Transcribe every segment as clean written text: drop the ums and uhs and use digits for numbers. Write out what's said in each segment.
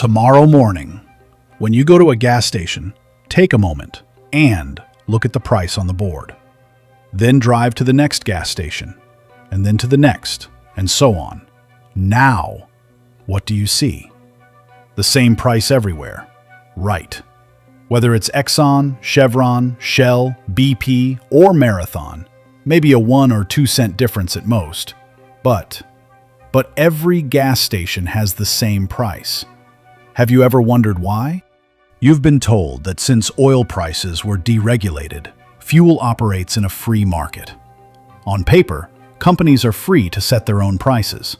Tomorrow morning, when you go to a gas station, take a moment and look at the price on the board. Then drive to the next gas station, and then to the next, and so on. Now, what do you see? The same price everywhere. Right. Whether it's Exxon, Chevron, Shell, BP, or Marathon, maybe a 1 or 2 cent difference at most. But every gas station has the same price. Have you ever wondered why? You've been told that since oil prices were deregulated, fuel operates in a free market. On paper, companies are free to set their own prices.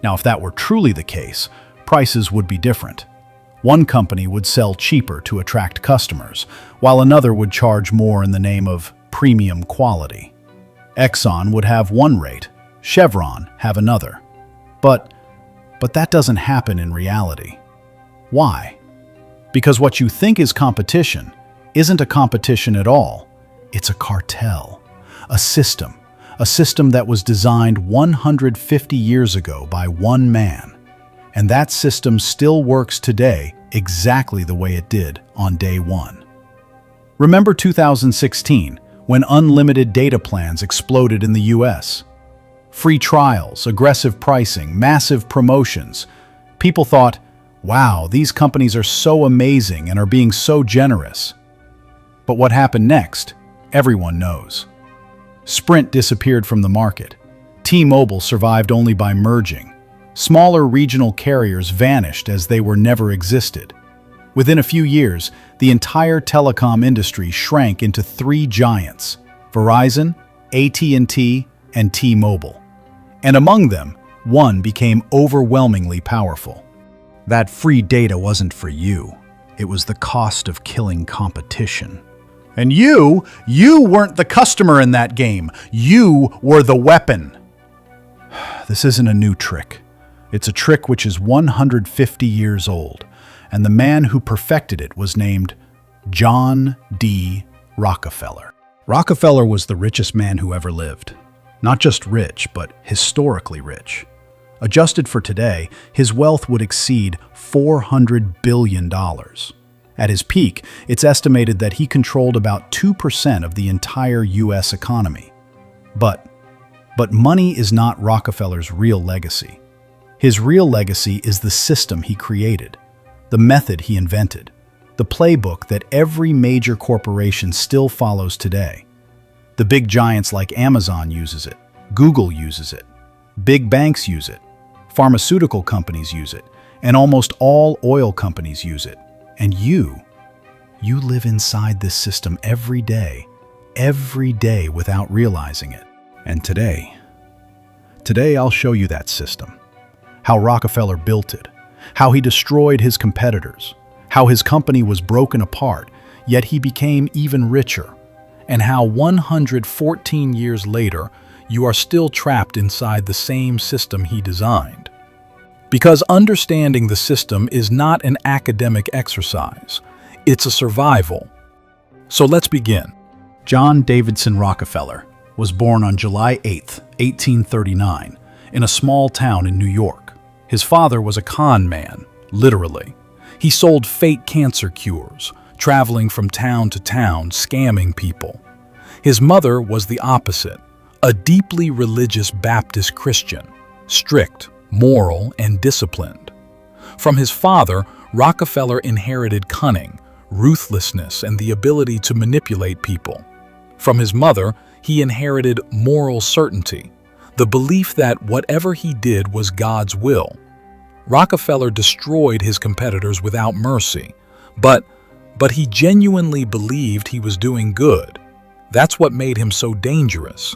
Now, if that were truly the case, prices would be different. One company would sell cheaper to attract customers, while another would charge more in the name of premium quality. Exxon would have one rate, Chevron have another. But that doesn't happen in reality. Why? Because what you think is competition isn't a competition at all. It's a cartel, a system that was designed 150 years ago by one man. And that system still works today exactly the way it did on day one. Remember 2016, when unlimited data plans exploded in the US? Free trials, aggressive pricing, massive promotions. People thought, wow, these companies are so amazing and are being so generous. But what happened next? Everyone knows. Sprint disappeared from the market. T-Mobile survived only by merging. Smaller regional carriers vanished as they were never existed. Within a few years, the entire telecom industry shrank into 3 giants: Verizon, AT&T, and T-Mobile. And among them, one became overwhelmingly powerful. That free data wasn't for you. It was the cost of killing competition. And you weren't the customer in that game. You were the weapon. This isn't a new trick. It's a trick which is 150 years old, and the man who perfected it was named John D. Rockefeller. Rockefeller was the richest man who ever lived. Not just rich, but historically rich. Adjusted for today, his wealth would exceed $400 billion. At his peak, it's estimated that he controlled about 2% of the entire US economy. But money is not Rockefeller's real legacy. His real legacy is the system he created, the method he invented, the playbook that every major corporation still follows today. The big giants like Amazon uses it, Google uses it, big banks use it, pharmaceutical companies use it, and almost all oil companies use it. And you live inside this system every day without realizing it. And today I'll show you that system. How Rockefeller built it, how he destroyed his competitors, how his company was broken apart, yet he became even richer, and how 114 years later, you are still trapped inside the same system he designed. Because understanding the system is not an academic exercise, it's a survival. So let's begin. John Davidson Rockefeller was born on July 8, 1839, in a small town in New York. His father was a con man, literally. He sold fake cancer cures, traveling from town to town, scamming people. His mother was the opposite, a deeply religious Baptist Christian, strict, moral, and disciplined. From his father, Rockefeller inherited cunning, ruthlessness, and the ability to manipulate people. From his mother, he inherited moral certainty, the belief that whatever he did was God's will. Rockefeller destroyed his competitors without mercy, but he genuinely believed he was doing good. That's what made him so dangerous.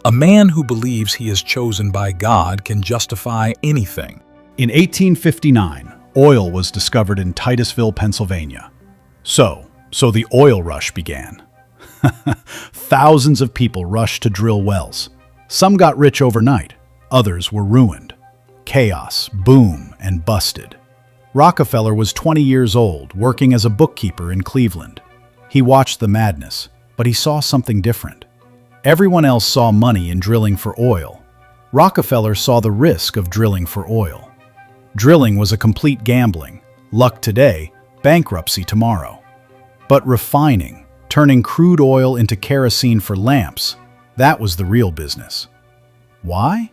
A man who believes he is chosen by God can justify anything. In 1859, oil was discovered in Titusville, Pennsylvania. So the oil rush began. Thousands of people rushed to drill wells. Some got rich overnight, others were ruined. Chaos, boom, and busted. Rockefeller was 20 years old, working as a bookkeeper in Cleveland. He watched the madness, but he saw something different. Everyone else saw money in drilling for oil. Rockefeller saw the risk of drilling for oil. Drilling was a complete gambling, Luck today, bankruptcy tomorrow. But refining, turning crude oil into kerosene for lamps, that was the real business. Why?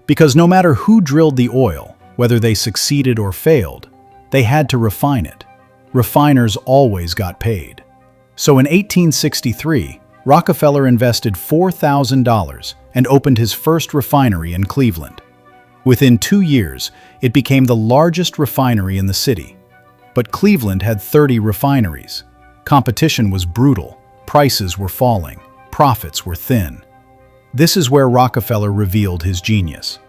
Because no matter who drilled the oil, whether they succeeded or failed, they had to refine it. Refiners always got paid. So in 1863, Rockefeller invested $4,000 and opened his first refinery in Cleveland. Within 2 years, it became the largest refinery in the city. But Cleveland had 30 refineries. Competition was brutal, prices were falling, profits were thin. This is where Rockefeller revealed his genius.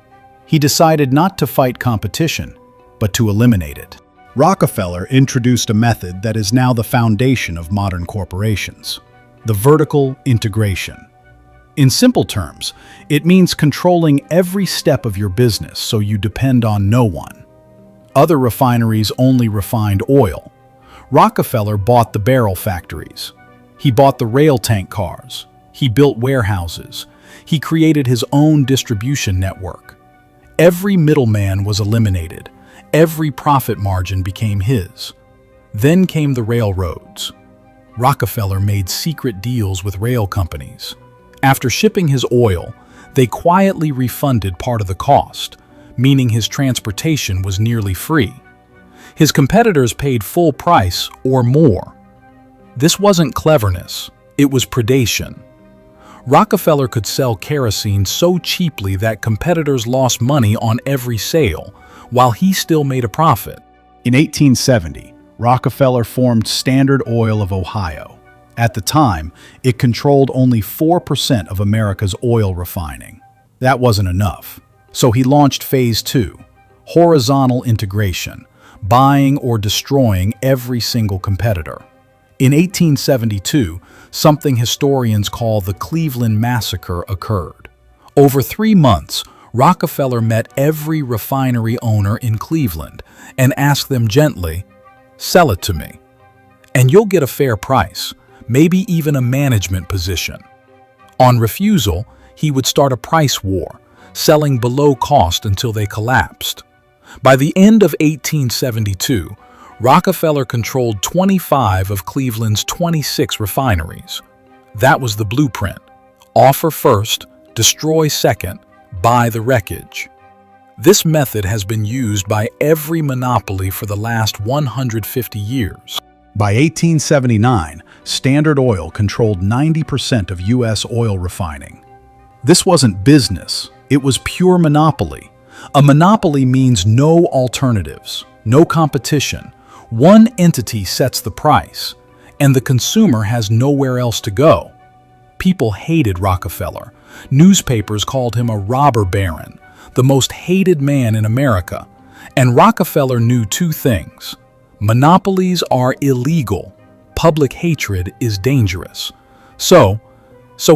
He decided not to fight competition, but to eliminate it. Rockefeller introduced a method that is now the foundation of modern corporations: the vertical integration. In simple terms, it means controlling every step of your business so you depend on no one. Other refineries only refined oil. Rockefeller bought the barrel factories. He bought the rail tank cars. He built warehouses. He created his own distribution network. Every middleman was eliminated. Every profit margin became his. Then came the railroads. Rockefeller made secret deals with rail companies. After shipping his oil, they quietly refunded part of the cost, meaning his transportation was nearly free. His competitors paid full price or more. This wasn't cleverness, it was predation. Rockefeller could sell kerosene so cheaply that competitors lost money on every sale, while he still made a profit. In 1870, Rockefeller formed Standard Oil of Ohio. At the time, it controlled only 4% of America's oil refining. That wasn't enough. So he launched Phase 2, horizontal integration, buying or destroying every single competitor. In 1872, something historians call the Cleveland Massacre occurred. Over 3 months, Rockefeller met every refinery owner in Cleveland and asked them gently, "Sell it to me, and you'll get a fair price, maybe even a management position." On refusal, he would start a price war, selling below cost until they collapsed. By the end of 1872, Rockefeller controlled 25 of Cleveland's 26 refineries. That was the blueprint: offer first, destroy second, buy the wreckage. This method has been used by every monopoly for the last 150 years. By 1879, Standard Oil controlled 90% of U.S. oil refining. This wasn't business, it was pure monopoly. A monopoly means no alternatives, no competition. One entity sets the price, and the consumer has nowhere else to go. People hated Rockefeller. Newspapers called him a robber baron, the most hated man in America. And Rockefeller knew 2 things. Monopolies are illegal. Public hatred is dangerous. So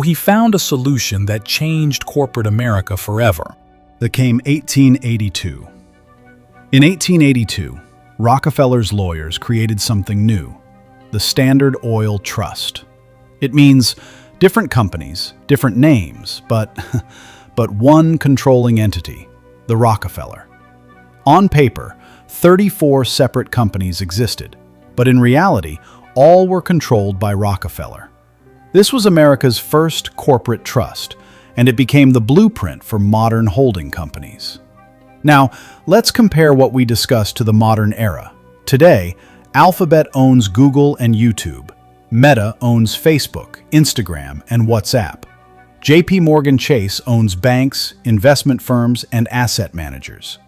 he found a solution that changed corporate America forever. There came 1882. In 1882, Rockefeller's lawyers created something new: the Standard Oil Trust. It means different companies, different names, but one controlling entity, the Rockefeller. On paper, 34 separate companies existed, but in reality, all were controlled by Rockefeller. This was America's first corporate trust, and it became the blueprint for modern holding companies. Now, let's compare what we discussed to the modern era. Today, Alphabet owns Google and YouTube. Meta owns Facebook, Instagram, and WhatsApp. JP Morgan Chase owns banks, investment firms, and asset managers.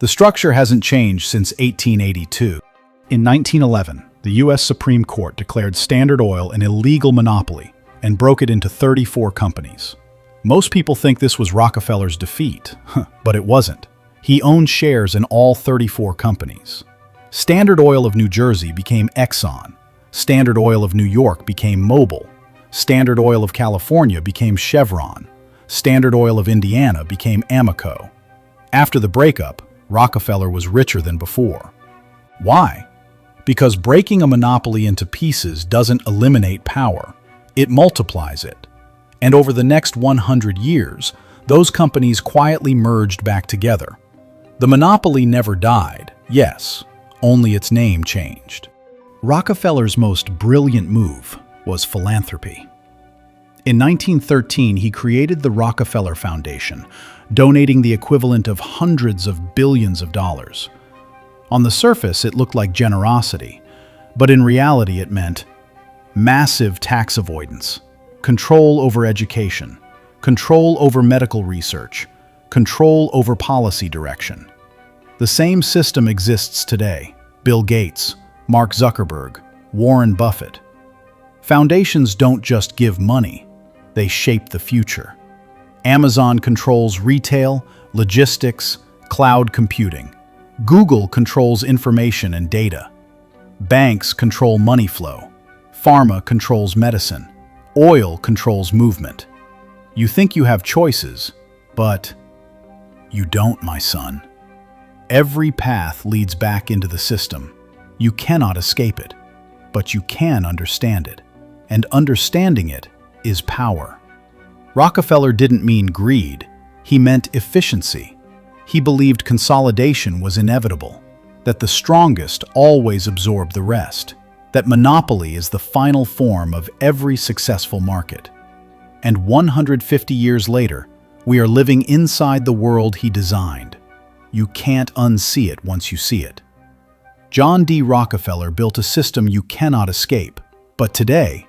The structure hasn't changed since 1882. In 1911, the U.S. Supreme Court declared Standard Oil an illegal monopoly and broke it into 34 companies. Most people think this was Rockefeller's defeat, but it wasn't. He owned shares in all 34 companies. Standard Oil of New Jersey became Exxon. Standard Oil of New York became Mobil. Standard Oil of California became Chevron. Standard Oil of Indiana became Amoco. After the breakup, Rockefeller was richer than before. Why? Because breaking a monopoly into pieces doesn't eliminate power, it multiplies it. And over the next 100 years, those companies quietly merged back together. The monopoly never died, yes, only its name changed. Rockefeller's most brilliant move was philanthropy. In 1913, he created the Rockefeller Foundation, donating the equivalent of hundreds of billions of dollars. On the surface, it looked like generosity, but in reality it meant massive tax avoidance, control over education, control over medical research, control over policy direction. The same system exists today. Bill Gates, Mark Zuckerberg, Warren Buffett. Foundations don't just give money, they shape the future. Amazon controls retail, logistics, cloud computing. Google controls information and data. Banks control money flow. Pharma controls medicine. Oil controls movement. You think you have choices, but you don't, my son. Every path leads back into the system. You cannot escape it, but you can understand it. And understanding it is power. Rockefeller didn't mean greed, he meant efficiency. He believed consolidation was inevitable, that the strongest always absorb the rest, that monopoly is the final form of every successful market. And 150 years later, we are living inside the world he designed. You can't unsee it once you see it. John D. Rockefeller built a system you cannot escape, but today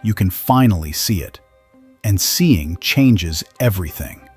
you can finally see it. And seeing changes everything.